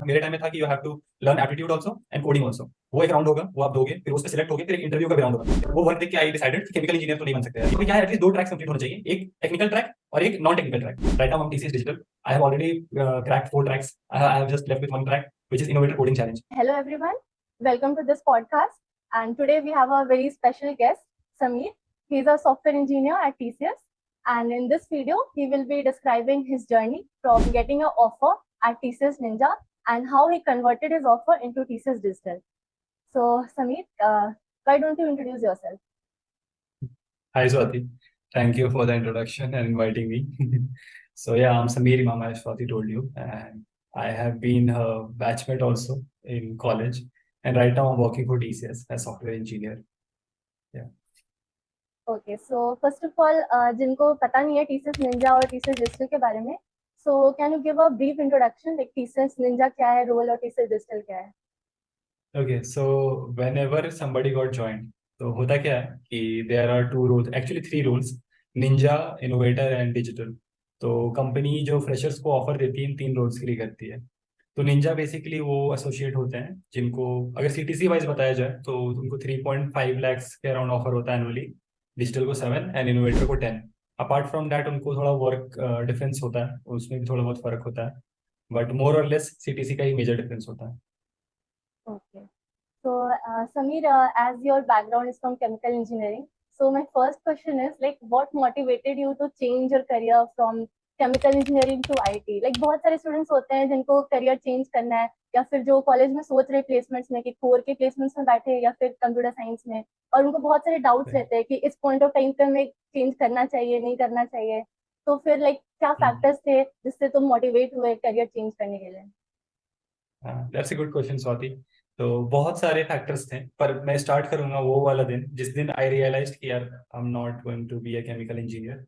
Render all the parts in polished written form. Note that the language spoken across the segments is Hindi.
मेरे टाइम में था कि you have to learn aptitude also and coding also. वो एक राउंड होगा, वो आप दोगे, फिर उसमें सिलेक्ट होगे, फिर एक इंटरव्यू का भी राउंड होगा। वो वर्क देख के आई डिसाइडेड कि केमिकल इंजीनियर तो नहीं बन सकते यार। तो क्या है, एटलीस्ट दो ट्रैक्स कंप्लीट होने चाहिए, एक टेक्निकल ट्रैक और एक non technical track. Right now हम TCS digital, I have already cracked 4 tracks. I have just left with one track, which is Innovator Coding Challenge. Hello everyone, welcome to this podcast. And today we have a very special guest, Sameer. He is a software engineer at TCS, and in this video he will be describing his journey from getting an offer at TCS Ninja and how he converted his offer into TCS Digital. So Sameer, why don't you introduce yourself? Hi Swati, thank you for the introduction and inviting me. So yeah, I'm Sameer Imam, as Swati told you, and I have been a batchmate also in college, and right now I'm working for TCS as software engineer. Yeah. Okay, so first of all, जिनको पता नहीं है TCS Ninja और TCS Digital के बारे में, so can you give a brief introduction like TCS Ninja क्या है, role और TCS Digital क्या है? Okay, so whenever somebody got joined, तो होता क्या है कि there are 2 roles, actually 3 roles, Ninja, Innovator and Digital. तो कंपनी जो फ्रेशर्स को ऑफर देती है इन 3 रोल्स के लिए करती है। तो निंजा बेसिकली वो एसोसिएट होते हैं जिनको अगर सीटीसी वाइज बताया जाए तो उनको 3.5 lakhs के अराउंड ऑफर होता है एनुअली, डिजिटल को 7 एंड इनोवेटर को 10। अपार्ट फ्रॉम दैट उनको थोड़ा वर्क डिफरेंस होता है, उसमें भी थोड़ा बहुत फर्क होता है, बट मोर और लेस सीटीसी का ही मेजर डिफरेंस होता है। Okay. So, Sameer, as your background is from chemical engineering, so my first question is like, what motivated you to change your career from chemical engineering to IT? Like, बहुत सारे students होते हैं जिनको career change करना है, या फिर जो कॉलेज में सोच रहे प्लेसमेंट्स में कि कोर के प्लेसमेंट्स में बैठे या फिर कंप्यूटर साइंस में, और उनको बहुत सारे डाउट्स रहते हैं कि इस पॉइंट ऑफ टाइम पे हमें चेंज करना चाहिए नहीं करना चाहिए। तो फिर लाइक क्या फैक्टर्स थे जिससे तुम मोटिवेट हुए करियर चेंज करने के लिए? That's a good question Swati. तो बहुत सारे फैक्टर्स थे, पर मैं स्टार्ट करूंगा वो वाला दिन जिस दिन आई रियलाइज्ड कि यार I am not going to be a chemical engineer.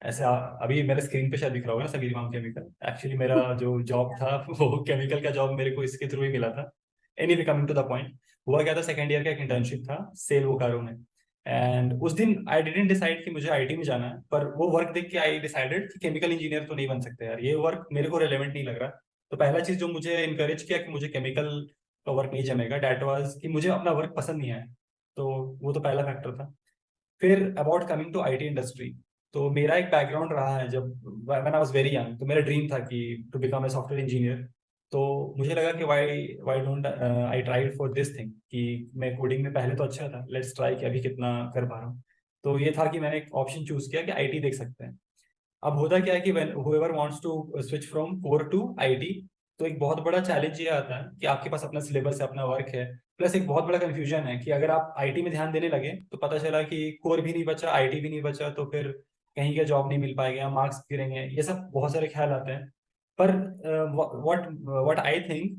ऐसा अभी मेरे स्क्रीन पे शायद दिख रहा होगा ना, समीर इमाम केमिकल। एक्चुअली मेरा जो जॉब था वो केमिकल का जॉब मेरे को इसके थ्रू ही मिला था। Anyway, coming to the point, हुआ क्या था, सेकंड ईयर का एक इंटर्नशिप था सेल बोकारो में। एंड उस दिन आई डिडंट डिसाइड कि मुझे आईटी में जाना है, पर वो वर्क देख के आई डिसाइडेड कि केमिकल इंजीनियर तो नहीं बन सकते यार, ये वर्क मेरे को रिलेवेंट नहीं लग रहा। तो पहला चीज जो मुझे इनकरेज किया कि मुझे केमिकल का वर्क नहीं जमेगा, डेट वाज कि मुझे अपना वर्क पसंद नहीं आया। तो वो तो पहला फैक्टर था। फिर about coming to IT industry, तो मेरा एक बैकग्राउंड रहा है, जब when I was very young तो मेरा ड्रीम था कि to become a software engineer. तो मुझे लगा कि why why don't I try for this thing, कि मैं कोडिंग में पहले तो अच्छा था, लेट्स ट्राई कि अभी कितना कर पा रहा हूँ। तो ये था कि मैंने एक ऑप्शन चूज किया कि आईटी देख सकते हैं। अब होता क्या है कि when whoever wants to switch from core to IT, तो एक बहुत बड़ा चैलेंज ये आता है कि आपके पास अपना सिलेबस है, अपना वर्क है, प्लस एक बहुत बड़ा कंफ्यूजन है कि अगर आप आईटी में ध्यान देने लगे तो पता चला कि कोर भी नहीं बचा, आईटी भी नहीं बचा, तो फिर कहीं का जॉब नहीं मिल पाएगा, मार्क्स गिरेंगे, ये सब बहुत सारे ख्याल आते हैं। पर व्हाट व्हाट आई थिंक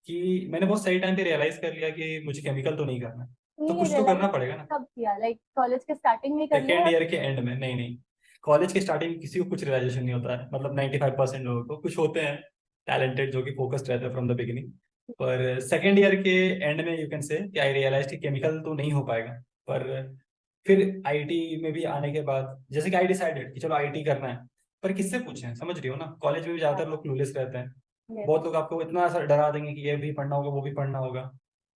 कि मैंने बहुत सही टाइम पे रियलाइज कर लिया कि मुझे केमिकल तो नहीं करना, तो तुमने कुछ तो रियलाइज करना पड़ेगा ना। कब किया, लाइक कॉलेज के स्टार्टिंग में कर लिया सेकेंड या? ईयर के एंड में, नहीं नहीं, कॉलेज के स्टार्टिंग में किसी को कुछ रियलाइजेशन नहीं होता है, मतलब 95% लोगों को, कुछ होते हैं टैलेंटेड जो कि फोकस्ड रहते हैं फ्रॉम द बिगिनिंग। पर सेकेंड ईयर के एंड में यू कैन से कि आई रियलाइज कि केमिकल तो नहीं हो पाएगा। पर फिर आईटी में भी आने के बाद जैसे कि आई डिसाइडेड कि चलो आईटी करना है, पर किससे पूछें, समझ रही हो ना, कॉलेज में भी ज्यादातर लोग क्लूलेस रहते हैं। Yes. बहुत लोग आपको इतना सा डरा देंगे कि ये भी पढ़ना होगा वो भी पढ़ना होगा।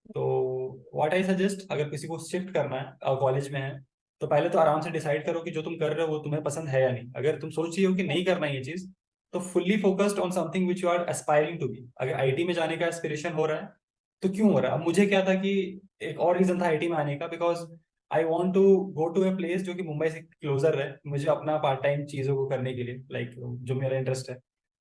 तो व्हाट आई सजेस्ट, अगर किसी को शिफ्ट करना है कॉलेज में है, तो पहले तो आराम से डिसाइड करो कि जो तुम कर रहे हो वो तुम्हें पसंद है या नहीं। अगर तुम सोच रही हो कि नहीं करना है ये चीज, तो fully focused on something which you are aspiring to be. अगर आईटी में जाने का एस्पिरेशन हो रहा है तो क्यों हो रहा है। अब मुझे क्या था कि एक और रीजन था आईटी में आने का, because I want to go to a place जो कि मुंबई से क्लोजर रहे, मुझे अपना पार्ट टाइम चीजों को करने के लिए, लाइक जो मेरा इंटरेस्ट है।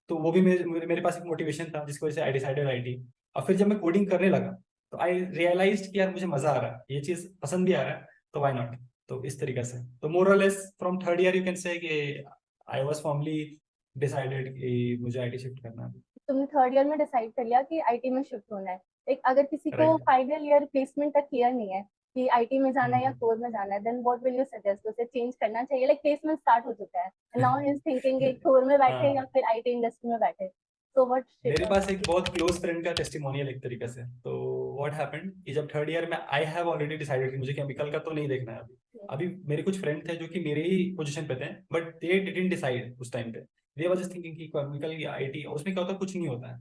तो वो भी मेरे पास एक मोटिवेशन था जिसकी वजह से आई डिसाइडेड आईटी। और फिर जब मैं कोडिंग करने लगा तो आई रियलाइज कि यार मुझे मजा आ रहा है, ये चीज पसंद भी आ रहा है, तो व्हाई नॉट। तो इस तरीके से, तो मोर और less from third year you can say कि आई वाज फॉर्मली डिसाइडेड कि मुझे आईटी शिफ्ट करना है। तुमने थर्ड ईयर में डिसाइड कर लिया कि आईटी में शिफ्ट होना है। एक अगर किसी को राइट। फाइनल ईयर प्लेसमेंट तक क्लियर नहीं है कि आईटी में जाना है या कोर में जाना है, then what will you suggest? उसे चेंज करना चाहिए, लाइक प्लेसमेंट स्टार्ट हो चुका है, नाउ ही इज थिंकिंग कि कोर में बैठे या हाँ, फिर आईटी इंडस्ट्री में बैठे, सो मेरे पास एक व्हाट? बहुत क्लोज फ्रेंड का टेस्टिमोनियल एक तरीके से। तो व्हाट हैपेंड कि जब थर्ड ईयर में आई हैव ऑलरेडी डिसाइडेड कि मुझे केमिकल का तो नहीं देखना है अभी। अभी मेरे कुछ फ्रेंड थे जो कि मेरे ही पोजीशन पे थे, बट दे डिडंट डिसाइड उस टाइम पे। दे वाज जस्ट थिंकिंग कि केमिकल या आईटी, उसमें क्या होता है, कुछ नहीं होता है।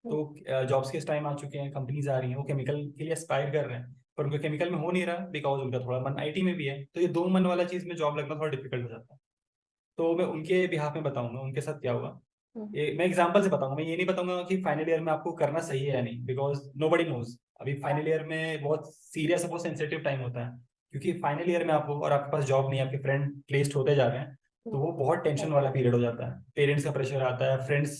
तो जॉब्स के टाइम आ चुके हैं, कंपनीज आ रही हैं, वो केमिकल के लिए एस्पायर कर रहे हैं, पर उनका केमिकल में हो नहीं रहा बिकॉज उनका थोड़ा मन आईटी में भी है। तो ये दो मन वाला चीज में जॉब लगना थोड़ा डिफिकल्ट हो जाता है। तो मैं उनके बिहाफ में बताऊंगा उनके साथ क्या हुआ। मैं एग्जांपल से बताऊंगा, मैं ये नहीं बताऊंगा कि फाइनल ईयर में आपको करना सही है या नहीं, बिकॉज नो बडी नोज। अभी फाइनल ईयर में बहुत सीरियस बहुत सेंसिटिव टाइम होता है, क्योंकि फाइनल ईयर में आप हो और आपके पास जॉब नहीं है, आपके फ्रेंड प्लेस्ड होते जा रहे हैं, तो वो बहुत टेंशन वाला पीरियड हो जाता है। पेरेंट्स का प्रेशर आता है, फ्रेंड्स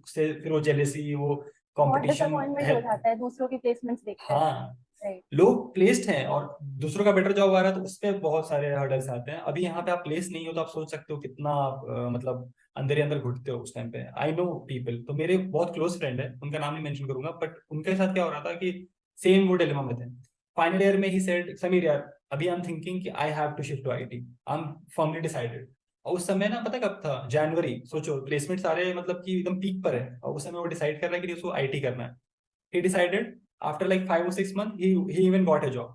से फिर वो जेलेसी, वो बहुत कंपटीशन डिसअपॉइंटमेंट हो है। जाता है दूसरों की प्लेसमेंट्स देखकर। हाँ, राइट। लोग प्लेस्ड हैं और दूसरों का बेटर जॉब आ रहा है, तो उस पे बहुत सारे हर्डल्स आते हैं। अभी यहाँ पे आप प्लेस नहीं हो, तो आप सोच सकते हो कितना आप, मतलब अंदर ही अंदर घुटते हो उस टाइम पे। आई नो पीपल, तो मेरे बहुत क्लोज फ्रेंड है, उनका नाम नहीं मेंशन करूंगा, बट उनके साथ क्या हो रहा था कि सेम वो डिलेमा में थे। फाइनल ईयर में ही सेड, समीर यार अभी आई एम थिंकिंग कि I have to shift to IT, I am firmly decided. और उस समय ना पता कब था, जनवरी, सोचो प्लेसमेंट सारे मतलब कि एकदम पीक पर है, और उस समय वो डिसाइड कर रहा है कि उसको आईटी करना है। he decided after like 5 or 6 months he even got a job।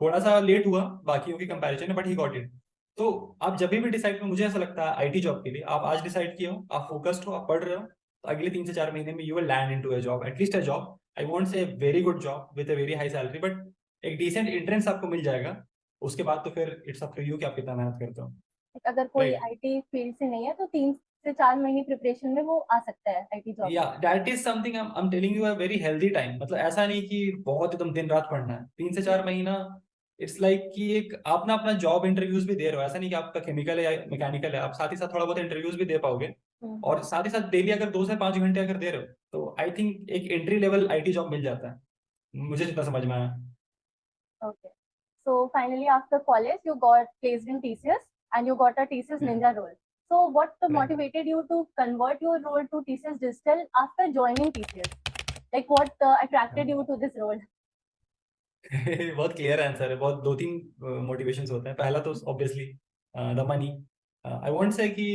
थोड़ा सा लेट हुआ बाकियों की कंपैरिजन में, बट ही गॉट इट। तो आप जब भी डिसाइड करो, मुझे ऐसा लगता है आईटी जॉब के लिए आप आज डिसाइड किए हो, आप फोकस्ड हो, आप पढ़ रहे हो, तो अगले 3 से 4 महीने में you will land into a job, at least a job. I won't say very good job with a very high salary, but एक डिसेंट एंट्रेंस आपको मिल जाएगा। उसके बाद तो फिर इट्स अप टू यू कि आप कितना मेहनत करते हो। अगर कोई राइट। आईटी फील्ड से नहीं है तो 3 से 4 महीने प्रिपरेशन में वो आ सकता है आईटी जॉब। या that is something I am telling you, a very healthy time. मतलब ऐसा नहीं कि बहुत एकदम दिन रात पढ़ना है, 3 से 4 महीना। इट्स लाइक कि एक आप ना अपना जॉब इंटरव्यूज भी दे रहे हो, ऐसा नहीं कि आपका केमिकल है या मैकेनिकल है, आप साथ ही साथ थोड़ा बहुत इंटरव्यूज भी दे पाओगे। और साथ ही साथ डेली अगर 2 से 5 घंटे अगर दे रहे हो, तो आई थिंक एक एंट्री लेवल आईटी जॉब मिल जाता है, मुझे जितना समझ में आया। Okay. So finally, after college, you got placed in TCS and you got a TCS Ninja role. So what right. motivated you to convert your role to TCS Digital after joining TCS? Like what attracted you to this role? बहुत क्लियर आंसर है, बहुत 2-3 मोटिवेशंस होते हैं। पहला तो obviously the money. I won't say कि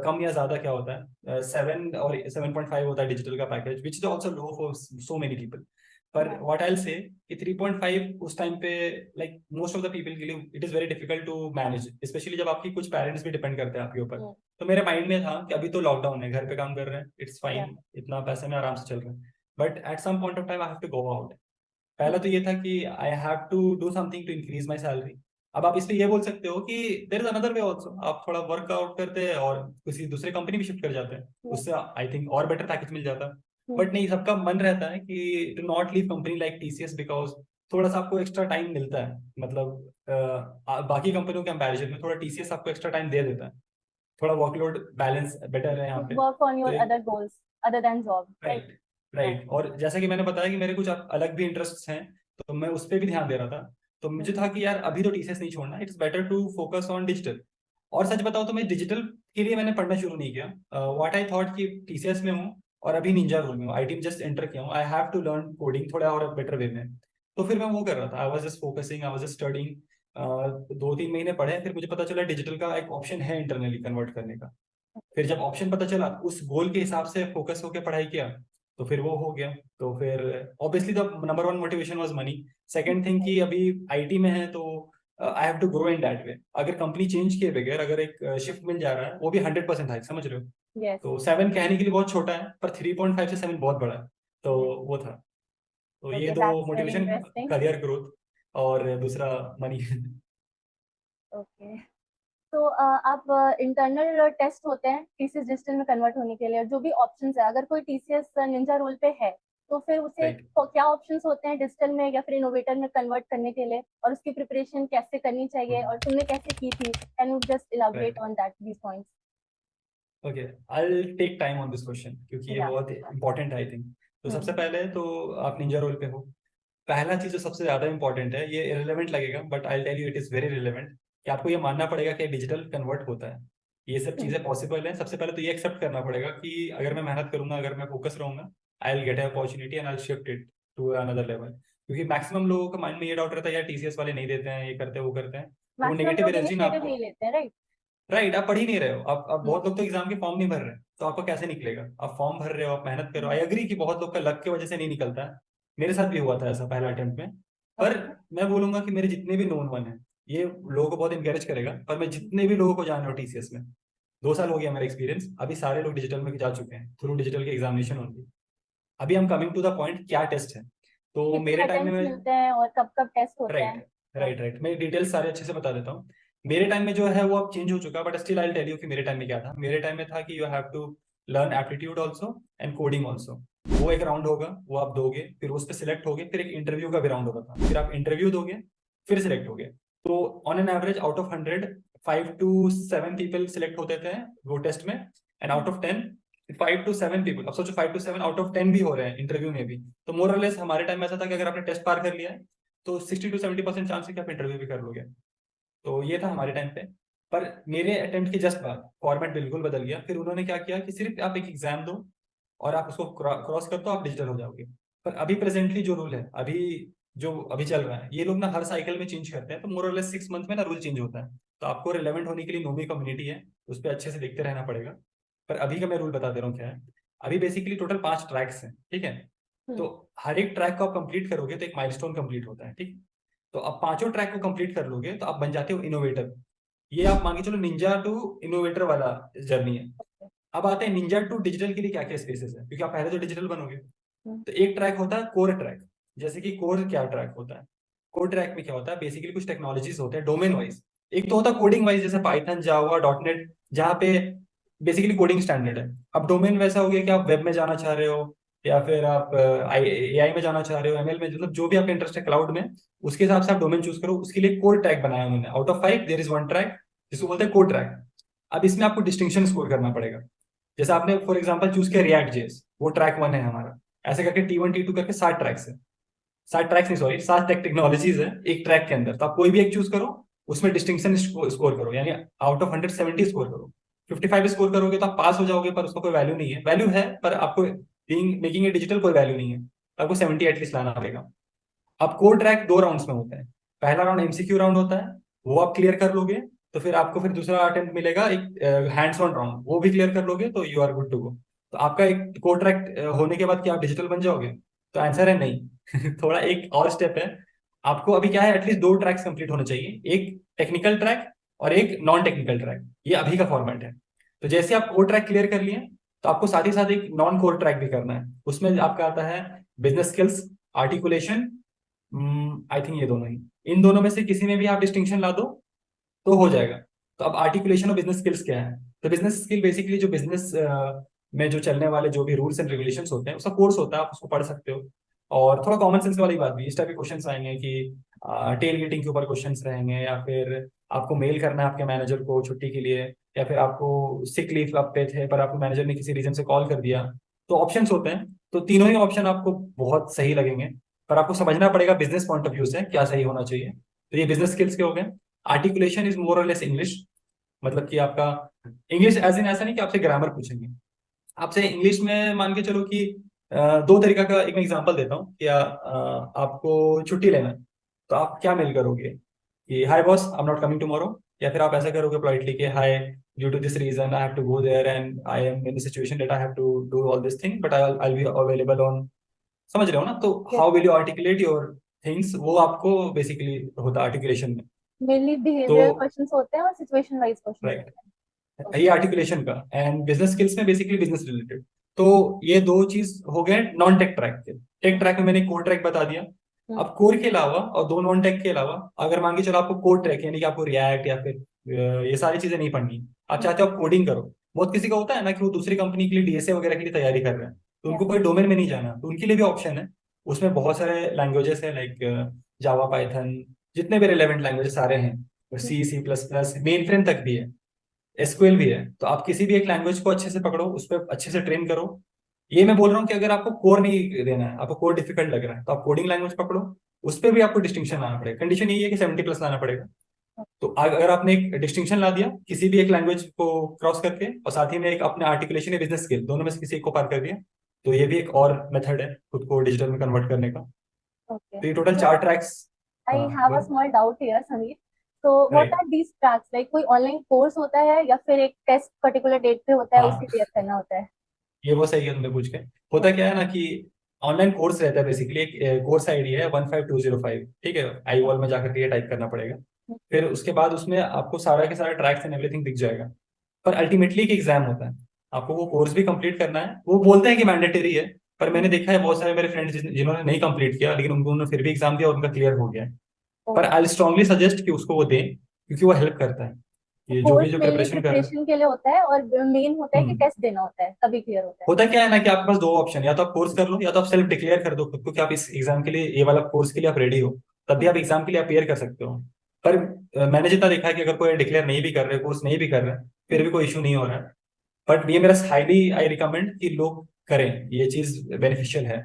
कम या ज्यादा क्या होता है, 7 और 7.5 होता है डिजिटल का package, which is also low for so many people. पर Yeah. व्हाट आई से कि 3.5 उस टाइम पे, like most of the people के लिए it is very difficult to manage, specially जब आपकी कुछ पेरेंट्स भी डिपेंड करते हैं आपके ऊपर। Mm. तो मेरे माइंड में था कि अभी तो लॉकडाउन है, घर पे काम कर रहे हैं, इट्स Yeah. फाइन, इतना पैसे में आराम से चल रहा है। But at some point of time I have to go out. Mm. पहला तो ये था कि I have to do something to increase my salary. अब आप इस पे ये बोल सकते हो कि there is another way also, आप थोड़ा वर्कआउट करते हैं और किसी दूसरे कंपनी भी शिफ्ट कर जाते हैं, Yeah. उससे आई थिंक और बेटर पैकेज मिल जाता है। Mm. बट नहीं, सबका मन रहता है कि to not leave company like TCS, because थोड़ा सा आपको एक्स्ट्रा टाइम मिलता है। मतलब बाकी कंपनियों के कंपैरिजन में थोड़ा टीसीएस आपको एक्स्ट्रा टाइम दे देता है, थोड़ा वर्कलोड बैलेंस बेटर है यहाँ To पे। work on तो your एक other goals other than job, right? Right, Yeah. Right. और जैसा कि मैंने बताया कि मेरे कुछ अलग भी इंटरेस्ट हैं, तो मैं उस पर भी ध्यान दे रहा था। तो मुझे था कि यार अभी तो टीसीएस नहीं छोड़ना, it's better to focus on digital. और सच बताओ तो मैं डिजिटल के लिए मैंने पढ़ना शुरू नहीं किया। व्हाट आई थॉट कि टीसीएस में हूँ और अभी निंजा रोल में हूँ, आईटी में जस्ट एंटर किया हूँ, I have to learn coding थोड़ा और बेटर वे में। तो फिर मैं वो कर रहा था, I was just focusing, I was just studying. 2-3 महीने पढ़े, फिर मुझे पता चला डिजिटल का एक ऑप्शन है इंटरनली कन्वर्ट करने का। फिर जब ऑप्शन पता चला, उस गोल के हिसाब से फोकस होकर पढ़ाई किया, तो फिर वो हो गया। तो फिर obviously the number one motivation was money. Second thing कि अभी आईटी में है, तो I have to grow in that way. अगर कंपनी चेंज किए बगैर अगर एक शिफ्ट मिल जा रहा है, वो भी 100% हाइक, समझ रहे हो। Yes. तो 7 कहने के लिए बहुत छोटा है, पर 3.5 से 7 बहुत बड़ा है। तो Yes. वो था। तो ये Okay, दो that's very motivation, interesting. Career growth और दूसरा मनी। Okay. तो आप इंटरनल टेस्ट होते हैं टीसीएस डिजिटल में कन्वर्ट होने के लिए, और जो भी ऑप्शंस है, अगर कोई टीसीएस निंजा रोल पे है तो फिर उसे राइट। क्या ऑप्शंस होते हैं डिजिटल में या फिर इनोवेटर में कन्वर्ट करने के लिए, और उसकी प्रिपरेशन कैसे करनी चाहिए और तुमने कैसे की थी? Can you just elaborate right. On that these points? Okay, I take time on this question क्योंकि ये या। बहुत इंपॉर्टेंट है आई थिंक। तो सबसे पहले तो आप निंजा रोल पे हो। पहला चीज जो सबसे ज्यादा इंपॉर्टेंट है, ये इरेलेवेंट लगेगा but I tell you it is very relevant, कि आपको ये मानना पड़ेगा कि डिजिटल कन्वर्ट होता है, ये सब चीजें पॉसिबल है। सबसे पहले तो ये एक्सेप्ट करना पड़ेगा कि अगर मैं मेहनत करूंगा, अगर मैं फोकस रहूंगा, I will get opportunity and I shift it to another level. क्योंकि मैक्सिमम लोगों के माइंड में ये डाउट रहता है यार टीसीएस वाले नहीं देते हैं, ये करते हैं वो करते हैं, तो वो मैक्सिमम नेगेटिव लोग एनर्जी ना इनिशिएटिव आपको। नहीं लेते हैं, राइट? राइट, आप पढ़ ही नहीं रहे हो, आप बहुत लोग तो एग्जाम के फॉर्म नहीं भर रहे हैं, तो आपको कैसे निकलेगा? आप फॉर्म भर रहे हो, आप मेहनत कर रहे हो, आई एग्री कि बहुत लोग का लक की वजह से नहीं निकलता है। मेरे साथ भी हुआ था ऐसा पहला अटेम्प्ट में। पर ओके। मैं बोलूंगा कि मेरे जितने भी नोन वन है, ये लोगों को बहुत इंकरेज करेगा, पर मैं जितने भी लोगों को जान रहा हूँ टीसीएस में, 2 साल हो गया मेरा एक्सपीरियंस, अभी सारे लोग डिजिटल में जा चुके हैं थ्रू डिजिटल के एग्जामिनेशन होंगे। अभी हम कमिंग टू द पॉइंट, क्या टेस्ट है। तो कितने मेरे टाइम अटेम्प्ट्स में, मिलते हैं और कब कब टेस्ट होते हैं? राइट राइट राइट, मैं डिटेल्स सारे अच्छे से बता देता हूँ। मेरे टाइम में जो है वो अब चेंज हो चुका, but still I tell you कि मेरे टाइम में क्या था। मेरे टाइम में था कि you have to learn aptitude also and coding also. वो एक राउंड होगा, वो आप दोगे, फिर उस पर सिलेक्ट होगे, फिर एक इंटरव्यू का भी राउंड होता था, फिर आप इंटरव्यू दोगे, फिर सिलेक्ट होगे। तो on an average out of 100 5 to 7 people select होते थे वो टेस्ट में, and out of 10 5 to 7 people. अब सोचो 5 to 7 आउट ऑफ 10 भी हो रहे हैं इंटरव्यू में भी, तो मोर और लेस हमारे टाइम में ऐसा था कि अगर आपने टेस्ट पार कर लिया है तो 60 to 70% चांस है कि आप इंटरव्यू भी कर लोगे। तो ये था हमारे टाइम पे। पर मेरे अटेम्प्ट के जस्ट बाद फॉर्मेट बिल्कुल बदल गया। फिर उन्होंने क्या किया कि सिर्फ आप एक एग्जाम दो और आप उसको क्रॉस कर दो, आप डिजिटल हो जाओगे। पर अभी प्रेजेंटली जो रूल है, अभी जो अभी चल रहा है, ये लोग ना हर साइकिल में चेंज करते हैं, तो मोर और लेस 6 मंथ में ना रूल चेंज होता है। तो आपको रिलेवेंट होने के लिए नोमी कम्युनिटी है, उस पर अच्छे से देखते रहना पड़ेगा। पर अभी का मैं रूल बता दे रहा हूँ क्या है। अभी बेसिकली टोटल 5 ट्रैक्स हैं, ठीक है। तो हर एक ट्रैक को आप कंप्लीट करोगे तो एक माइलस्टोन कंप्लीट होता है, ठीक। तो अब 5 ट्रैक को कंप्लीट कर लोगे तो आप बन जाते हो इनोवेटर। ये आप मान के चलो निंजा टू इनोवेटर वाला जर्नी है। अब आते हैं निंजा टू डिजिटल के लिए क्या क्या स्पेसेस है, क्योंकि आप पहले तो डिजिटल बनोगे। तो एक ट्रैक होता है कोर ट्रैक। जैसे कि कोर क्या ट्रैक होता है, कोर ट्रैक में क्या होता है, बेसिकली कुछ टेक्नोलॉजीज होते हैं डोमेन वाइज। एक तो होता है कोडिंग वाइज, जैसे पाइथन, जावा, डॉटनेट, जहाँ पे बेसिकली कोडिंग स्टैंडर्ड है। अब डोमेन वैसा हो गया कि आप वेब में जाना चाह रहे हो, या फिर आप एआई में जाना चाह रहे हो, एमएल में, मतलब जो भी आपका इंटरेस्ट है क्लाउड में, उसके हिसाब से आप डोमेन चूज करो। उसके लिए कोर ट्रैक बनाया उन्होंने, out of 5 there is one track जिसको बोलते हैं कोर ट्रैक। अब इसमें आपको डिस्टिंक्शन स्कोर करना पड़ेगा। जैसे आपने फॉर एग्जांपल चूज किया रिएक्ट जेएस, वो ट्रैक 1 है हमारा। ऐसे करके T1 T2 करके 7 ट्रैक्स है। 7 ट्रैक्स नहीं, सॉरी, 7 टेक्नोलॉजीज है एक ट्रैक के अंदर। तो आप कोई भी एक चूज करो, उसमें डिस्टिंक्शन स्कोर करो, यानी आउट ऑफ 170 स्कोर करो। 55 स्कोर करोगे तो आप पास हो जाओगे, पर उसका कोई वैल्यू नहीं है। वैल्यू है पर आपको बीइंग मेकिंग ए डिजिटल कोई वैल्यू नहीं है, तो आपको 70 एटलीस्ट लाना पड़ेगा। अब कोर ट्रैक 2 राउंड्स में होते हैं। पहला राउंड एमसीक्यू राउंड होता है, वो आप क्लियर कर लोगे तो फिर आपको फिर दूसरा अटेम्प्ट मिलेगा एक हैंड्स ऑन राउंड, वो भी क्लियर कर लोगे तो you are good to go. तो आपका एक कोर ट्रैक होने के बाद क्या आप डिजिटल बन जाओगे? तो आंसर है नहीं। थोड़ा एक और स्टेप है। आपको अभी क्या है, एटलीस्ट 2 ट्रैक्स कंप्लीट होने चाहिए, एक टेक्निकल ट्रैक और एक नॉन टेक्निकल ट्रैक। ये अभी का फॉर्मेट है। तो जैसे आप कोर ट्रैक क्लियर कर लिए, तो आपको साथ ही साथ एक नॉन कोर ट्रैक भी करना है। उसमें आपका आता है business skills, articulation, I think ये दोनों ही। इन दोनों में से किसी में भी आप डिस्टिंक्शन ला दो तो हो जाएगा। तो अब आर्टिकुलेशन और बिजनेस स्किल्स क्या है? तो बिजनेस स्किल बेसिकली जो बिजनेस में जो चलने वाले जो भी रूल्स एंड रेगुलेशंस होते हैं, उसका कोर्स होता है, आप उसको पढ़ सकते हो। और थोड़ा कॉमन सेंस वाली बात भी, इस टाइप के क्वेश्चंस आएंगे कि टेल गेटिंग के ऊपर क्वेश्चंस रहेंगे, या फिर आपको मेल करना है आपके मैनेजर को छुट्टी के लिए, या फिर आपको सिक लीव आप पे थे पर आपको मैनेजर ने किसी रीजन से कॉल कर दिया। तो ऑप्शंस होते हैं, तो तीनों ही ऑप्शन आपको बहुत सही लगेंगे, पर आपको समझना पड़ेगा बिजनेस पॉइंट ऑफ व्यू से क्या सही होना चाहिए। तो ये बिजनेस स्किल्स के हो गए। आर्टिकुलेशन इज मोर और लेस इंग्लिश, मतलब कि आपका इंग्लिश एज इन ऐसा नहीं कि आपसे ग्रामर पूछेंगे, आपसे इंग्लिश में मान के चलो कि 2 तरीका का एक मैं एग्जांपल देता हूँ कि आपको छुट्टी लेना है, तो आप क्या मेल करोगे कि hi boss, I am not coming tomorrow, या फिर आप ऐसा करोगे पोलाइटली कि hi, due to this reason I have to go there and I am in the situation that I have to do all this thing but I will be available on. समझ रहे हो ना? तो how will you articulate your things, वो आपको बेसिकली होता है आर्टिकुलेशन में। मेनली तो बिहेवियरल क्वेश्चंस होते हैं और सिचुएशन वाइज क्वेश्चंस राइट, होते ये हैं। आर्टिकुलेशन का। एंड बिजनेस स्किल्स में बेसिकली बिजनेस रिलेटेड। तो ये दो चीज हो गए नॉन टेक ट्रैक के। टेक ट्रैक में मैंने कोर ट्रैक बता दिया। ओके। अब कोर के अलावा और दो नॉन टेक के अलावा, अगर मान के चलो आपको कोर ट्रैक यानी कि आपको रिएक्ट या फिर ये सारी चीजें नहीं पढ़नी, आप चाहते हो आप कोडिंग करो। बहुत किसी का होता है ना कि वो दूसरी कंपनी के लिए डीएसए वगैरह के लिए तैयारी कर रहे हैं, तो उनको कोई डोमेन में नहीं जाना, तो उनके लिए भी ऑप्शन है। उसमें बहुत सारे लैंग्वेजेस है, लाइक जावा, पाइथन, जितने भी रिलेवेंट लैंग्वेज सारे हैं, C++, मेन फ्रेम तक भी है, एसक्यूएल भी है। तो आप किसी भी एक लैंग्वेज को अच्छे से पकड़ो, उस पर अच्छे से ट्रेन करो। ये मैं बोल रहा हूँ कि अगर आपको कोर नहीं देना है, आपको कोर डिफिकल्ट लग रहा है, तो आप कोडिंग लैंग्वेज पकड़ो, उस पर भी आपको डिस्टिंक्शन लाना पड़ेगा। कंडीशन यही है कि 70+ लाना पड़ेगा। तो अगर आपने एक डिस्टिंक्शन ला दिया किसी भी एक लैंग्वेज को क्रॉस करके, और साथ ही में एक अपने आर्टिकुलेशन या बिजनेस स्किल दोनों में से किसी एक को पार कर दिया, तो ये भी एक और मेथड है खुद को डिजिटल में कन्वर्ट करने का। ओके, तो ये टोटल सो 4 ट्रैक्स। आई हाँ हैव अ बोलो। Small doubt here Sameer. तो what right. Are these tracks? Like कोई ऑनलाइन कोर्स होता है या फिर एक टेस्ट पर्टिकुलर डेट पे होता है, उसे हाँ, क्लियर करना होता है? ये वो सही है तुमने पूछ के। होता क्या है ना कि ऑनलाइन कोर्स रहता है, बेसिकली एक कोर्स आईडी है 15205, ठीक है। आई वॉल में जाकर के ये टाइप करना पड़ेगा। फिर उसके बाद उसमें आपको सारा के सारा ट्रैक्स एंड एवरीथिंग दिख जाएगा। पर अल्टीमेटली एक एग्जाम होता है, आपको वो कोर्स भी कंप्लीट करना है। वो बोलते हैं कि मैंडेटरी है, पर मैंने देखा है बहुत सारे मेरे फ्रेंड्स जिन्होंने नहीं कंप्लीट किया, लेकिन उन्होंने फिर भी एग्जाम दिया और उनका क्लियर हो गया है। पर ओके। आई स्ट्रांगली सजेस्ट कि उसको वो दें, क्योंकि वो हेल्प करता है। ये जो कोर्स भी जो मेनली प्रिपरेशन कर रहे हैं। प्रिपरेशन के लिए होता है और मेन होता है कि हम्म। टेस्ट देना होता है तभी क्लियर होता है। होता क्या है ना कि आपके पास दो ऑप्शन, या तो आप कोर्स कर लो या तो आप सेल्फ डिक्लेयर कर दो खुद को कि आप इस एग्जाम के लिए, ये वाला कोर्स के लिए आप रेडी हो, तब भी हम्म, आप एग्जाम के लिए अपियर कर सकते हो। पर मैंने जितना देखा है कि अगर कोई डिक्लेयर नहीं भी कर रहे, कोर्स नहीं भी कर रहे, फिर हम्म, भी कोई इशू नहीं हो रहा है। बट ये मेरा हाईली आई रिकमेंड कि लोग करें, ये चीज बेनिफिशियल है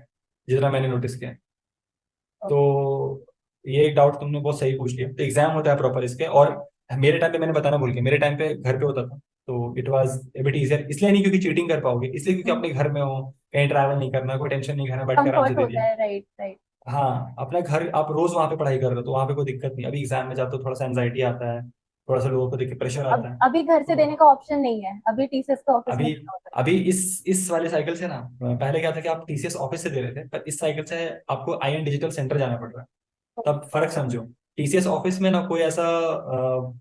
जितना मैंने नोटिस किया है। ओके। तो ये एक डाउट तुमने बहुत सही पूछ लिया। तो एग्जाम होता है प्रॉपर इसके, और मेरे टाइम पे मैंने बताना भूल गया, मेरे टाइम पे घर पे होता था, तो it was a bit easier. इसलिए नहीं क्योंकि चीटिंग कर पाओगे, इसलिए क्योंकि अपने घर में हो, कहीं ट्रैवल नहीं करना, कोई टेंशन नहीं, घर में बैठ के आराम से कंफर्ट दे होता दिया। है, राइट राइट। हाँ, अपना घर, आप रोज वहां पे पढ़ाई कर रहे हो तो वहां पे कोई दिक्कत नहीं। अभी एग्जाम में जाते हो थोड़ा सा एंजाइटी आता है, थोड़ा सा लोगों को देख के प्रेशर अब आता है। अभी घर से तो देने का ऑप्शन नहीं है, अभी टीसीएस का ऑफिस में अभी देना होता अभी इस वाले साइकिल से ना, पहले क्या था कि आप टीसीएस ऑफिस से दे रहे थे, पर इस साइकिल से आपको आई एन डिजिटल सेंटर जाना पड़ रहा है। है। तब फर्क समझो। टीसीएस ऑफिस में ना कोई ऐसा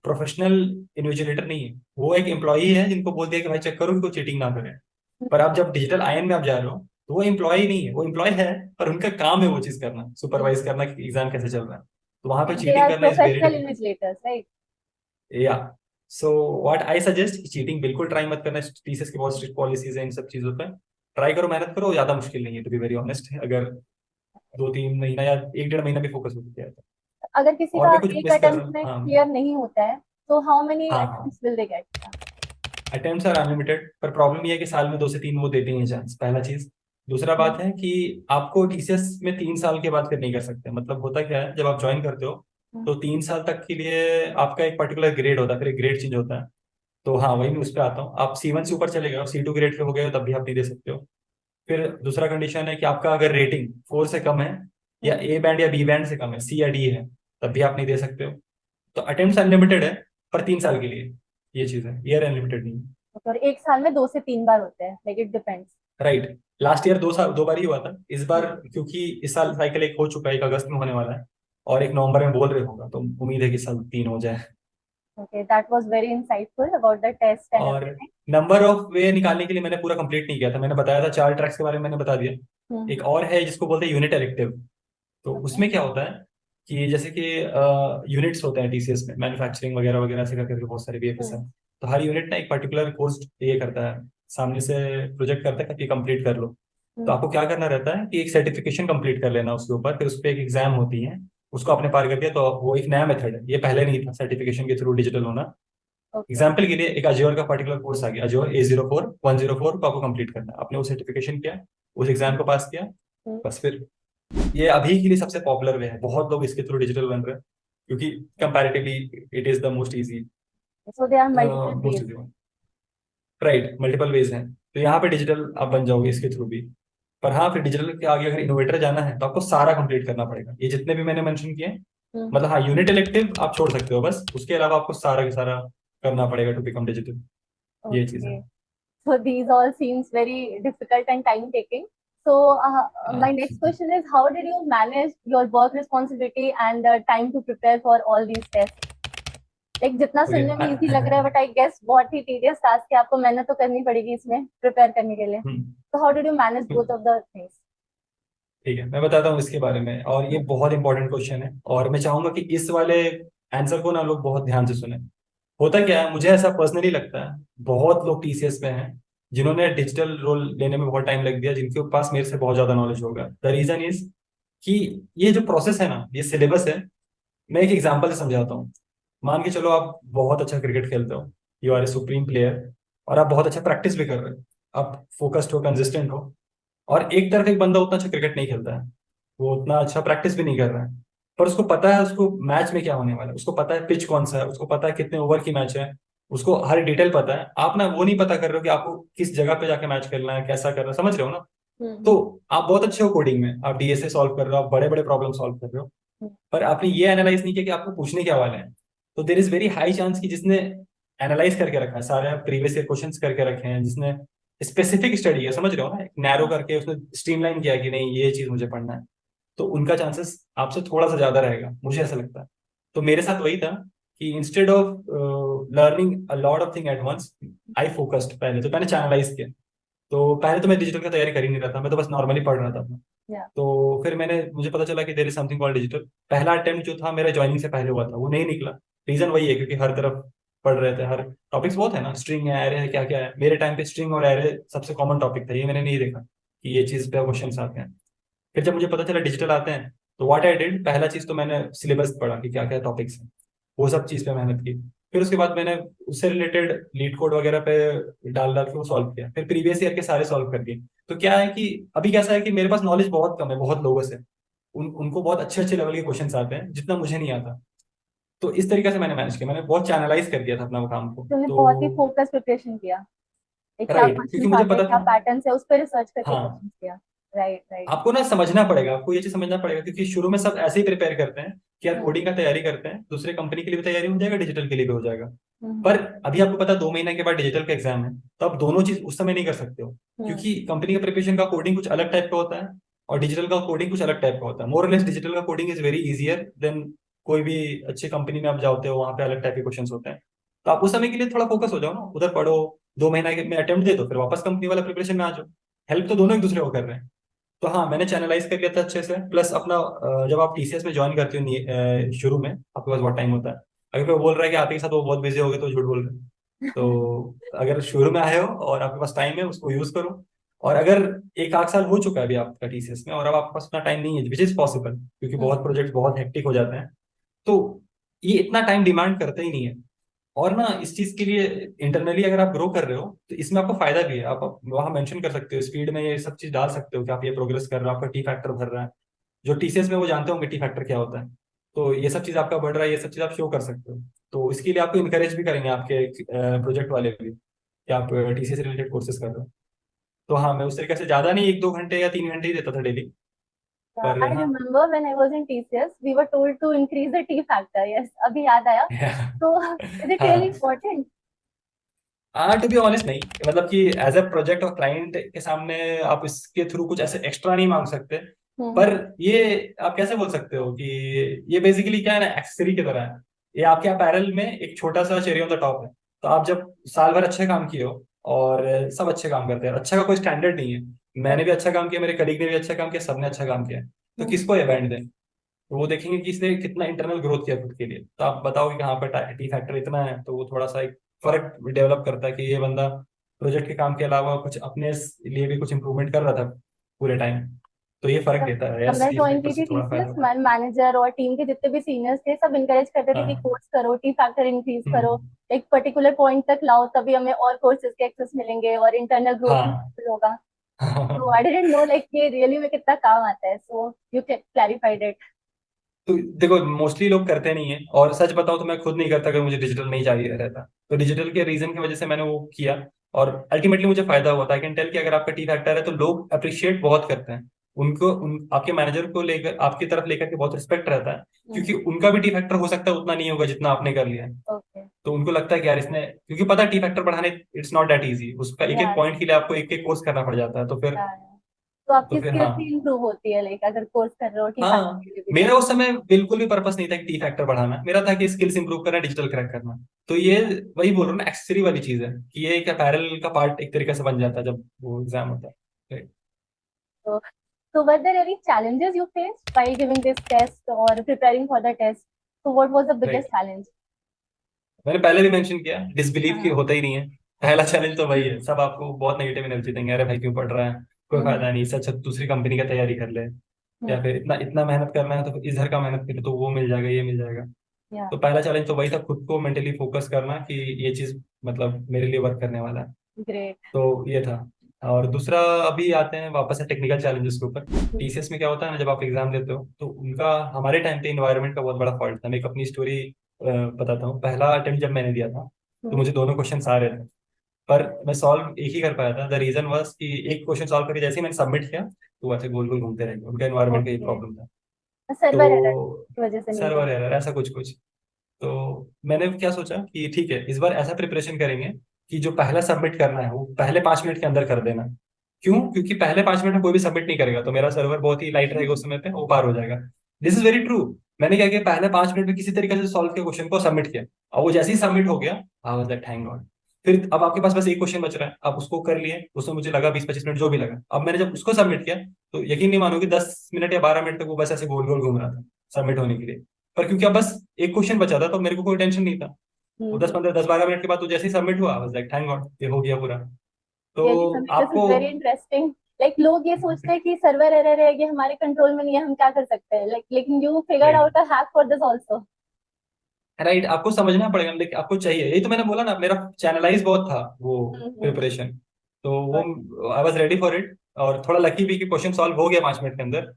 प्रोफेशनल इन्विजिलेटर नहीं है, वो एक एम्प्लॉई है जिनको बोल दिया कि भाई चेक करो कि कोई चीटिंग ना करे। पर आप जब डिजिटल आयन में आप जा रहे हो, तो वो एम्प्लॉय नहीं है, वो एम्प्लॉय है, पर उनका काम है वो चीज करना, सुपरवाइज करना कि एग्जाम कैसे चल रहा है। तो वहां पे दे चीटिंग आर करना is very professional difficult. Invigilators, right. या so what I suggest, cheating बिल्कुल ट्राई मत करना। टीसीएस की बहुत स्ट्रिक्ट पॉलिसीज है इन सब चीजों पे। ट्राई करो, मेहनत करो, ज्यादा मुश्किल नहीं है टू बी वेरी ऑनेस्ट। अगर 2-3 महीना या 1-1.5 महीना भी फोकस हो गया है तो। अगर किसी और का मैं कुछ एक मिस कर रहा अटेम्प्ट हूँ? में हाँ। क्लियर नहीं होता है, तो हाउ मेनी हाँ हाँ, attempts will they get? Attempts are unlimited, पर प्रॉब्लम ये है कि साल में 2 से 3 वो देते हैं चांस, पहला चीज। दूसरा बात है कि आपको टीसीएस में 3 साल के बाद फिर नहीं कर सकते। मतलब होता क्या है, जब आप ज्वाइन करते हो तो 3 साल तक के लिए आपका एक पर्टिकुलर ग्रेड होता है, फिर एक ग्रेड चेंज होता है। तो हाँ, वही मैं उस पर आता हूँ। आप C1 से ऊपर चले गए और C2 ग्रेड के हो गए हो, तब भी आप नहीं दे सकते हो। फिर दूसरा कंडीशन है कि आपका अगर रेटिंग 4 से कम है, या A बैंड या B बैंड से कम है, C या D है, तब भी आप नहीं दे सकते हो। तो अटेम्प्ट अनलिमिटेड है, पर 3 साल के लिए। ये चीज है, ईयर अनलिमिटेड नहीं है। और एक साल में 2 से 3 बार होते हैं, like it depends. Right. Last year 2 साल 2 बार ही हुआ था। इस बार क्योंकि इस साल साइकिल एक हो चुका है, एक अगस्त में होने वाला है, और एक नवंबर में बोल रहे होगा, तो उम्मीद है कि इस साल 3 हो जाए। Okay, that was very insightful about the test and और एवरीथिंग। नंबर ऑफ वे निकालने के लिए मैंने पूरा कंप्लीट नहीं किया था। मैंने बताया था 4 ट्रैक्स के बारे में, मैंने बता दिया। हम्म। एक और है जिसको बोलते हैं यूनिट इलेक्टिव। तो ओके। उसमें क्या होता है कि जैसे कि यूनिट्स होते हैं टीसीएस में, मैन्युफैक्चरिंग वगैरह वगैरह से करके बहुत सारे बीएफएस है। हम्म। तो हर यूनिट ना एक पर्टिकुलर कोर्स ये करता है, सामने से प्रोजेक्ट करता है कि कंप्लीट कर लो। तो हम्म। आपको क्या करना रहता है कि एक सर्टिफिकेशन कंप्लीट कर लेना उसके ऊपर, फिर उस पर एक एग्जाम होती है। उसको आपने पार कर दिया तो वो एक नया मेथड है, ये पहले नहीं था सर्टिफिकेशन के थ्रू डिजिटल होना। ओके। एग्जाम्पल के लिए एक अज्योर का पर्टिकुलर कोर्स आ गया, अज्योर A04 104 को आपको कंप्लीट करना है। आपने वो सर्टिफिकेशन किया, उस एग्जाम को पास किया, बस फिर ये अभी के लिए सबसे पॉपुलर वे है। बहुत लोग इसके थ्रू डिजिटल बन रहे हैं, क्योंकि comparatively it is the most easy. So they are multiple most ways. Easy, right, multiple ways हैं। तो यहाँ पे डिजिटल आप बन जाओगे इसके थ्रू भी। पर हाँ, फिर डिजिटल के आगे अगर इनोवेटर जाना है तो आपको सारा कंप्लीट करना पड़ेगा, ये जितने भी मैंने मेंशन किए हैं। मतलब हाँ, यूनिट इलेक्टिव आप छोड़ सकते हो बस, उसके अलावा आपको सारा का सारा करना पड़ेगा टू बिकम डिजिटल। ये चीज है। Okay, so these all seems very difficult and time taking. So my हाँ। next question is, how did you manage your work responsibility and the time to prepare for all these tests? Like जितना ओके। सुनने में इजी लग रहा है, बट आई गेस बहुत ही टीडियस टास्क है, आपको मेहनत तो करनी पड़ेगी इसमें प्रिपेयर करने के लिए। तो how did you manage both of the things? ठीक है, मैं बताता हूँ इसके बारे में। और ये बहुत इंपॉर्टेंट क्वेश्चन है, और मैं चाहूंगा कि इस वाले आंसर को ना लोग बहुत ध्यान से सुने। होता क्या है, मुझे ऐसा पर्सनली लगता है, बहुत लोग टीसीएस में हैं जिन्होंने डिजिटल रोल लेने में बहुत टाइम लग दिया, जिनके पास मेरे से बहुत ज्यादा नॉलेज होगा। द रीजन इज कि ये जो प्रोसेस है ना, ये सिलेबस है। मैं एक एग्जांपल से समझाता हूँ। मान के चलो आप बहुत अच्छा क्रिकेट खेलते हो, you are a supreme player, और आप बहुत अच्छा प्रैक्टिस भी कर रहे हो, आप फोकस्ड हो, कंसिस्टेंट हो। और एक तरफ एक बंदा उतना अच्छा क्रिकेट नहीं खेलता है, वो उतना अच्छा प्रैक्टिस भी नहीं कर रहा है, पर उसको पता है उसको मैच में क्या होने वाला है, उसको पता है पिच कौन सा है, उसको पता है कितने ओवर की मैच है, उसको हर डिटेल पता है। आप ना वो नहीं पता कर रहे हो कि आपको किस जगह पे जाके मैच खेलना है, कैसा करना है, समझ रहे हो ना। तो हम्म। आप बहुत अच्छे हो कोडिंग में, आप डीएसए सॉल्व कर रहे हो, आप बड़े बड़े प्रॉब्लम सॉल्व कर रहे हो, पर आपने ये एनालाइज नहीं किया कि आपको पूछने क्या वाले हैं। तो there is very high chance कि जिसने एनालाइज करके रखा है, सारे प्रीवियस ईयर क्वेश्चंस करके रखे हैं, जिसने स्पेसिफिक स्टडी है, समझ रहे हो ना, नैरो करके उसने स्ट्रीमलाइन किया कि नहीं ये चीज मुझे पढ़ना है, तो उनका चांसेस आपसे थोड़ा सा ज्यादा रहेगा, मुझे ऐसा लगता है। तो मेरे साथ वही था कि instead of learning a lot of thing at once, I focused. पहले तो मैंने चैनलाइज किया। तो पहले तो मैं डिजिटल का तैयारी कर ही नहीं रहा था, मैं तो बस नॉर्मली पढ़ रहा था अपना। Yeah. तो फिर मुझे पता चला कि there is something called digital. पहला अटेम्प्ट जो था मेरा ज्वाइनिंग से पहले हुआ था, वो नहीं निकला। रीजन वही है क्योंकि हर तरफ पढ़ रहे थे, हर टॉपिक्स बहुत है ना, स्ट्रिंग है, एरे है, क्या क्या है। मेरे टाइम पे स्ट्रिंग और एरे सबसे कॉमन टॉपिक था, ये मैंने नहीं देखा कि ये चीज पे क्वेश्चन आते हैं। फिर जब मुझे पता चला डिजिटल आते हैं, तो व्हाट आई डिड, पहला चीज तो मैंने सिलेबस पढ़ा कि क्या क्या टॉपिक्स हैं, वो सब चीज पे मेहनत की। फिर उसके बाद मैंने उससे रिलेटेड लीड कोड वगैरह पे डाल डाल के वो सॉल्व किया, फिर प्रीवियस ईयर के सारे सॉल्व कर दिए। तो क्या है कि अभी कैसा है कि मेरे पास नॉलेज बहुत कम है बहुत लोगों से, उनको बहुत अच्छे अच्छे लेवल के क्वेश्चन आते हैं जितना मुझे नहीं आता। तो इस तरीके से मैंने मैनेज किया, मैंने बहुत चैनलाइज कर दिया था अपना काम को। तुमने तो बहुत ही फोकस प्रिपरेशन किया, एक क्या राइट, क्योंकि क्वेश्चन मुझे आते हैं, पता क्या था। पैटर्न है, उस पर रिसर्च करके हाँ, क्वेश्चन किया। Right right. आपको ना समझना पड़ेगा, आपको ये चीज समझना पड़ेगा, क्योंकि शुरू में सब ऐसे ही प्रिपेयर करते हैं कि यार हम्म कोडिंग का तैयारी करते हैं, दूसरे कंपनी के लिए भी तैयारी हो जाएगा, डिजिटल के लिए भी हो जाएगा। हम्म पर अभी आपको पता है 2 महीने के बाद डिजिटल का एग्जाम है, तो आप दोनों चीज उस समय नहीं कर सकते हो। हम्म क्योंकि कंपनी का प्रिपरेशन का कोडिंग कुछ अलग टाइप का होता है, और डिजिटल का कोडिंग कुछ अलग टाइप का होता है। मोर लेस डिजिटल का coding is very easier than कोई भी अच्छी कंपनी में आप जाते हो, वहां पे अलग टाइप के क्वेश्चन होते हैं। तो आप उस समय के लिए थोड़ा फोकस हो जाओ ना, उधर पढ़ो, 2 महीना में अटेम्प्ट दे दो, फिर वापस कंपनी वाला प्रिपरेशन में आ जाओ। हेल्प तो दोनों एक दूसरे को कर रहे हैं। तो हाँ, मैंने चैनलाइज कर लिया था अच्छे से। प्लस अपना जब आप टीसीएस में ज्वाइन करते हो शुरू में आपके पास बहुत टाइम होता है। अगर कोई बोल रहा है कि आपके साथ वो बहुत बिजी हो गए, तो झूठ बोल रहे हैं। तो अगर शुरू में आए हो और आपके पास टाइम है, उसको यूज करो। और अगर एक आध साल हो चुका है अभी आपका टीसीएस में, और अब आपके पास उतना टाइम नहीं है, विच इज पॉसिबल क्योंकि हम्म बहुत प्रोजेक्ट बहुत हेक्टिक हो जाते हैं, तो ये इतना टाइम डिमांड करते ही नहीं है। और ना इस चीज के लिए इंटरनली अगर आप ग्रो कर रहे हो, तो इसमें आपको फायदा भी है। आप वहां मेंशन कर सकते हो, स्पीड में ये सब चीज डाल सकते हो कि आप ये प्रोग्रेस कर रहे हो, आपका टी फैक्टर भर रहा है। जो टीसीएस में वो जानते होंगे टी फैक्टर क्या होता है। तो ये सब चीज आपका बढ़ रहा है, ये सब चीज आप शो कर सकते हो। तो इसके लिए आपको इनकरेज भी करेंगे आपके प्रोजेक्ट वाले भी कि आप टीसीएस से रिलेटेड कोर्सेज कर रहे हो। तो हाँ, मैं उस तरीके से ज्यादा नहीं, 1-2 घंटे या 3 घंटे ही देता था डेली। पर I हाँ। remember when I was in TCS, we were told to increase the T factor. Yes, अभी याद आया. So is it really हाँ, important? टू बी ऑनेस्ट नहीं, मतलब कि एज अ प्रोजेक्ट और क्लाइंट के सामने आप इसके थ्रू कुछ ऐसे एक्स्ट्रा नहीं मांग सकते। पर हम्म ये आप कैसे बोल सकते हो कि ये बेसिकली क्या है ना, एक्सेसरी की तरह है। ये आपके अपैरल में एक छोटा सा चेरी ऑन द टॉप है। तो आप जब साल भर अच्छे काम किए हो, और सब अच्छे काम करते हैं, अच्छा का कोई स्टैंडर्ड नहीं है। मैंने भी अच्छा काम किया, मेरे कलीग ने भी अच्छा काम किया, सबने अच्छा काम किया, तो हम्म किसको ये बैंड दें। तो वो देखेंगे कि इसने कितना इंटरनल ग्रोथ किया खुद के लिए। तो आप बताओगे कि हाँ पर टी फैक्टर इतना है, तो वो थोड़ा सा एक फर्क डेवलप करता है कि ये बंदा प्रोजेक्ट के काम के अलावा कुछ अपने लिए भी कुछ इंप्रूवमेंट कर रहा था पूरे टाइम। तो ये फर्क जब देता है, जब यस, मैं टी ज्वाइन फैक्टर की से थी थोड़ा फायदा टीसीएस, होता है। मैनेजर और टीम के जितने भी सीनियर्स थे सब इनकरेज करते थे कि हाँ। कोर्स करो, टी फैक्टर इंक्रीज करो, हम्म। एक पर्टिकुलर पॉइंट तक लाओ, तभी हमें और कोर्सेज के एक्सेस मिलेंगे और इंटरनल ग्रोथ भी हाँ। possible होगा. So I didn't know like ये रियली में कितना काम आता है. So you clarified it. तो देखो, मोस्टली लोग करते नहीं है, और सच बताओ तो मैं खुद नहीं करता अगर मुझे डिजिटल नहीं चाहिए रहता। तो डिजिटल के रीजन की वजह से मैंने वो किया, और अल्टीमेटली मुझे फायदा हुआ था। आई कैन टेल कि अगर आपका टी फैक्टर है तो लोग अप्रिशिएट बहुत करते हैं। उनको आपके मैनेजर को लेकर, आपकी तरफ लेकर के बहुत रिस्पेक्ट रहता है, क्योंकि उनका भी टी फैक्टर हो सकता है उतना नहीं होगा जितना आपने कर लिया है। Okay. तो उनको लगता है कि यार इसने, क्योंकि पता है टी फैक्टर बढ़ाने इट्स नॉट दैट इजी, उसका एक एक Yeah. पॉइंट के लिए आपको एक एक कोर्स करना पड़ जाता है। Yeah. तो आपकी तो फिर स्किल्स हाँ। भी इंप्रूव होती है लाइक अगर कोर्स कर रहे हो टी फैक्टर हाँ, के लिए भी तो. मेरा उस समय बिल्कुल भी पर्पस नहीं था कि टी फैक्टर बढ़ाना, मेरा था कि स्किल्स इंप्रूव करना, डिजिटल क्रैक करना। तो ये वही बोल रहा हूँ ना, एक्सेसरी वाली चीज है कि ये एक अपैरल का पार्ट एक तरीके से बन जाता है जब वो एग्जाम होता है। Right? So, so were there any challenges you faced while giving this test or preparing for the test? So what was the biggest Right. challenge? मैंने पहले भी मेंशन किया, डिसबिलीव की हाँ. होता ही नहीं है। पहला चैलेंज तो वही है, सब आपको बहुत नेगेटिव एनर्जी देंगे, अरे भाई क्यों पढ़ रहा है, कोई हम्म फायदा नहीं, सच दूसरी कंपनी का तैयारी कर ले, हम्म या फिर इतना इतना मेहनत करना है तो फिर इधर का मेहनत करे तो वो मिल जाएगा, ये मिल जाएगा। या तो पहला चैलेंज तो वही था, खुद को मेंटली फोकस करना कि ये चीज मतलब मेरे लिए वर्क करने वाला है। ग्रेट. तो ये था। और दूसरा, अभी आते हैं वापस से टेक्निकल चैलेंजेस के ऊपर। टीसीएस में क्या होता है ना, जब आप एग्जाम देते हो तो उनका हमारे टाइम पे इन्वायरमेंट का बहुत बड़ा फॉल्ट था। मैं एक अपनी स्टोरी बताता हूँ। पहला अटेम्प्ट जब मैंने दिया था, तो मुझे दोनों क्वेश्चन आ रहे थे, पर मैं सॉल्व एक ही कर पाया था। द रीजन वाज कि एक क्वेश्चन सॉल्व करके जैसे ही मैंने सबमिट किया, तो वो ऐसे गोल गोल घूमते रह गए, उनका इन्वायरमेंट का ही ओके. प्रॉब्लम था। सर्वर एरर तो की वजह से नहीं हुआ. सर्वर एरर ऐसा कुछ कुछ। तो मैंने क्या सोचा कि ठीक है, इस बार ऐसा प्रिपरेशन करेंगे कि जो पहला सबमिट करना है वो पहले 5 मिनट के अंदर कर देना। क्यों? क्योंकि पहले 5 मिनट में कोई भी सबमिट नहीं करेगा, तो मेरा सर्वर बहुत ही लाइट रहेगा उस समय पे, वो पार हो जाएगा। This is very true. मैंने क्या किया, पहले 5 मिनट में किसी तरीके से सॉल्व किया क्वेश्चन को, सबमिट किया, और वो जैसे ही सबमिट हो गया, I was like thank God. फिर अब आपके पास बस एक क्वेश्चन बच रहा है, आप उसको कर लिए, उसमें मुझे लगा 20-25 मिनट जो भी लगा। अब मैंने जब उसको सबमिट किया तो यकीन नहीं मानोगे 10 मिनट या 12 मिनट तक वो बस ऐसे गोल गोल घूम रहा था सबमिट होने के लिए। पर क्योंकि अब बस एक क्वेश्चन बचा था तो मेरे को कोई टेंशन नहीं था। वो हम्म। 10-12 मिनट के बाद तो जैसे ही सबमिट हुआ, बस लाइक थैंक गॉड ये हो गया पूरा। तो रियली समीर, दिस इज आपको वेरी इंटरेस्टिंग। लाइक लोग ये सोचते हैं कि सर्वर एरर है, ये हमारे कंट्रोल में नहीं है, हम क्या कर सकते हैं, लाइक लेकिन you figured right out a hack for this also. Right, आपको समझना पड़ेगा, लेकिन आपको चाहिए, यही तो मैंने बोला ना, मेरा चैनलाइज बहुत था वो हम्म। प्रिपरेशन। तो वो I was ready for it, और थोड़ा लकी भी कि क्वेश्चन सॉल्व हो गया 5 मिनट के अंदर।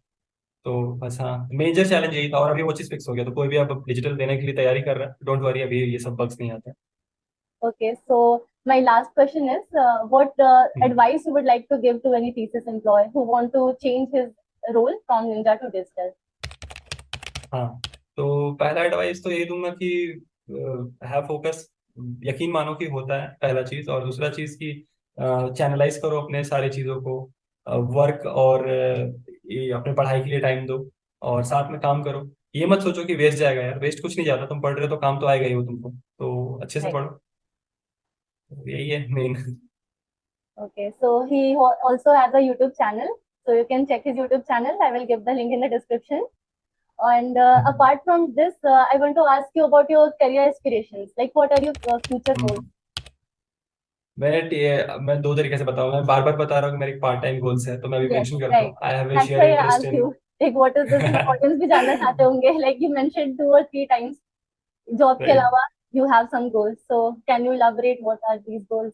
तो बस हाँ, मेजर चैलेंज यही था, और अभी वो चीज फिक्स हो गया, तो कोई भी आप डिजिटल देने के लिए तैयारी कर रहा है, डोंट वरी, अभी ये सब बग्स नहीं आते। Okay, so my last question is, what hmm, advice you would like to give to any thesis employee who want to change his role from Ninja to digital? हाँ, तो पहला एडवाइस तो यही दूंगा कि हैव फोकस। यकीन मानो कि होता है, पहला चीज। और दूसरा चीज कि चैनलाइज करो अपने सारी चीजों को, वर्क और ये अपने पढ़ाई के लिए टाइम दो, और साथ में काम करो। ये मत सोचो कि वेस्ट जाएगा, यार वेस्ट कुछ नहीं जाता, तुम पढ़ रहे हो तो काम तो आएगा ही हो तुमको, तो अच्छे से Right. पढ़ो। तो यही है main. Okay, so he also has a YouTube channel, so you can check his YouTube channel. I will give the link in the description. And apart from this, I want to ask you about your career aspirations. Like, what are your future goals? मैं दो तरीके से बताऊंगा, मैं बार बार बता रहा हूँ कि मेरे पार्ट टाइम गोल्स है, तो मैं अभी Yes, मेंशन करता right. हूँ, I have a That's share why I interest asked in. you. Like, what is this? Audience भी जानना चाहते होंगे. Like you mentioned 2 or 3 times. Job के राइट, अलावा you have some goals. So can you elaborate what are these goals?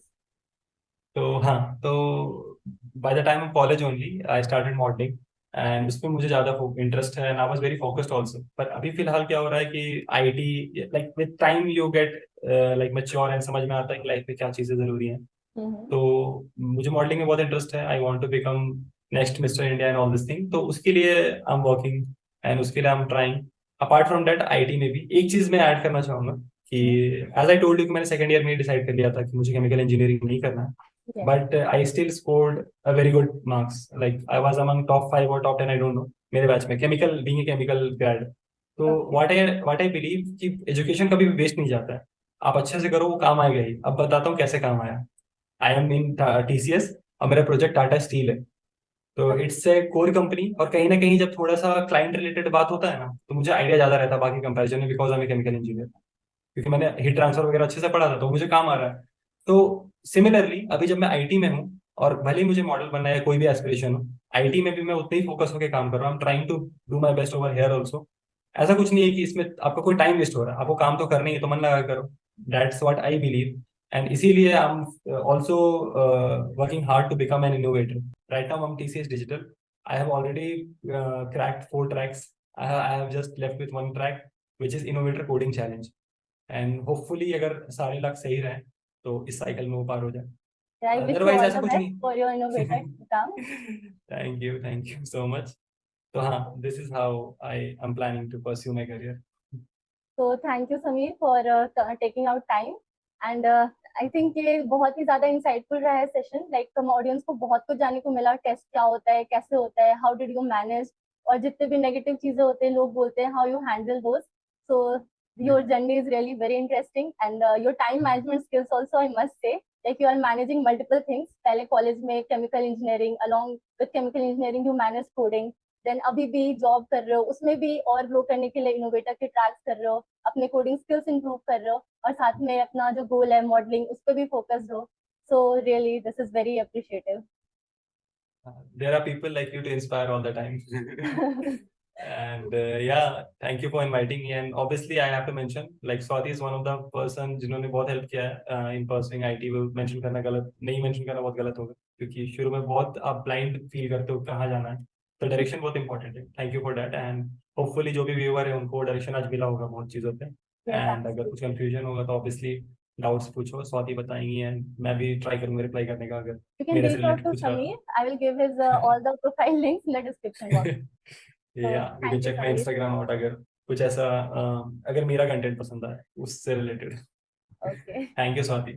तो हाँ, तो by the time of college only I started modelling, and उसमें मुझे ज्यादा इंटरेस्ट है, and I was very focused also. पर अभी फिलहाल क्या हो रहा है कि IT, like with time you get like mature, and समझ में आता है कि लाइफ में क्या चीजें जरूरी हैं। Mm-hmm. तो मुझे मॉडलिंग में बहुत इंटरेस्ट है, I want to become next mister India and all this thing, तो उसके लिए आई एम वर्किंग, एंड उसके लिए I am trying. Apart from that IT में भी एक चीज मैं ऐड करना चाहूंगा कि एज आई टोल्ड यू कि मैंने सेकंड ईयर में डिसाइड कर लिया था कि मुझे केमिकल इंजीनियरिंग नहीं करना है। Yes. But I still scored a very good marks, like I was among top 5 और टॉप 10, आई डोंट नो, मेरे बैच में, chemical being a chemical grade. तो Okay. व्हाट आई बिलीव कि एजुकेशन कभी भी वेस्ट नहीं जाता है, आप अच्छे से करो वो काम आएगा ही। अब बताता हूँ कैसे काम आया। आई एम इन टीसीएस, और मेरा प्रोजेक्ट टाटा स्टील है। तो Okay. It's a core company, और कहीं ना कहीं जब थोड़ा सा क्लाइंट रिलेटेड बात होता है ना, तो मुझे आइडिया ज्यादा रहता है बाकी कंपैरिजन में, because I am chemical engineer, क्योंकि मैंने हीट ट्रांसफर वगैरह अच्छे से पढ़ा था, तो मुझे काम आ रहा है। तो सिमिलरली अभी जब मैं आईटी में हूँ, और भले ही मुझे मॉडल बनना है या कोई भी एस्पिरेशन हो, आईटी में भी मैं उतने ही फोकस होकर काम कर रहा हूँ, trying to do my best over here also. ऐसा कुछ नहीं है कि इसमें आपका कोई टाइम वेस्ट हो रहा है, आपको काम तो करना ही है, तो मन लगा करो। That's what I believe, and इसीलिए I am also working hard to become an innovator. Right now I am TCS digital, I have already cracked 4 tracks, I have just left with 1 track, which is innovator coding challenge, and hopefully अगर सारे लग सही रहे तो इस साइकिल में वो पार हो जाए। I wish you otherwise all ऐसा the कुछ best नहीं। for your innovative exam. Thank you so much. तो हाँ, this is how I am planning to pursue my career. So thank you Sameer for taking out time. And I think ये बहुत ही ज़्यादा insightful रहा है सेशन। लाइक हम ऑडियंस को बहुत कुछ जानने को मिला, टेस्ट क्या होता है, कैसे होता है, हाउ डिड यू मैनेज, और जितने भी नेगेटिव चीज़ें होते हैं लोग बोलते हैं, how you handle those. So your journey is really very interesting, and your time management skills also I must say, like you are managing multiple things. पहले कॉलेज में chemical engineering, along with chemical engineering you manage coding, then अभी भी जॉब कर रहे हो, उसमें भी और ग्रो करने के लिए इनोवेटर के ट्रैक्स कर रहे हो, अपने कोडिंग स्किल्स इंप्रूव कर रहे हो, और साथ में अपना जो गोल है मॉडलिंग उस पर भी फोकस्ड हो। So really this is very appreciative. There are people like you to inspire all the time. And yeah, thank you for inviting me. And obviously, I have to mention, like Swati is one of the person जिन्होंने बहुत हेल्प किया है in pursuing IT। वो मेंशन करना गलत नहीं, मेंशन करना बहुत गलत होगा, क्योंकि शुरू में बहुत आप ब्लाइंड फील करते हो कहाँ जाना है, तो डायरेक्शन बहुत इंपॉर्टेंट है। Thank you for that, and hopefully जो भी व्यूअर है उनको डायरेक्शन आज मिला होगा बहुत चीज़ों पे। Yes, एंड अगर कुछ absolutely. कंफ्यूजन होगा तो ऑब्वियसली डाउट्स पूछो, स्वाति बताएंगी, एंड मैं भी ट्राई करूंगा रिप्लाई करने का, अगर You can मेरे से reach out रिलेटेड to कुछ Sameer. रहा I will give his all the profile links in the description box. So या you can thank you check my Sameer. Instagram out, अगर कुछ ऐसा अगर मेरा कंटेंट पसंद आए उससे related. Okay. Thank you Swati.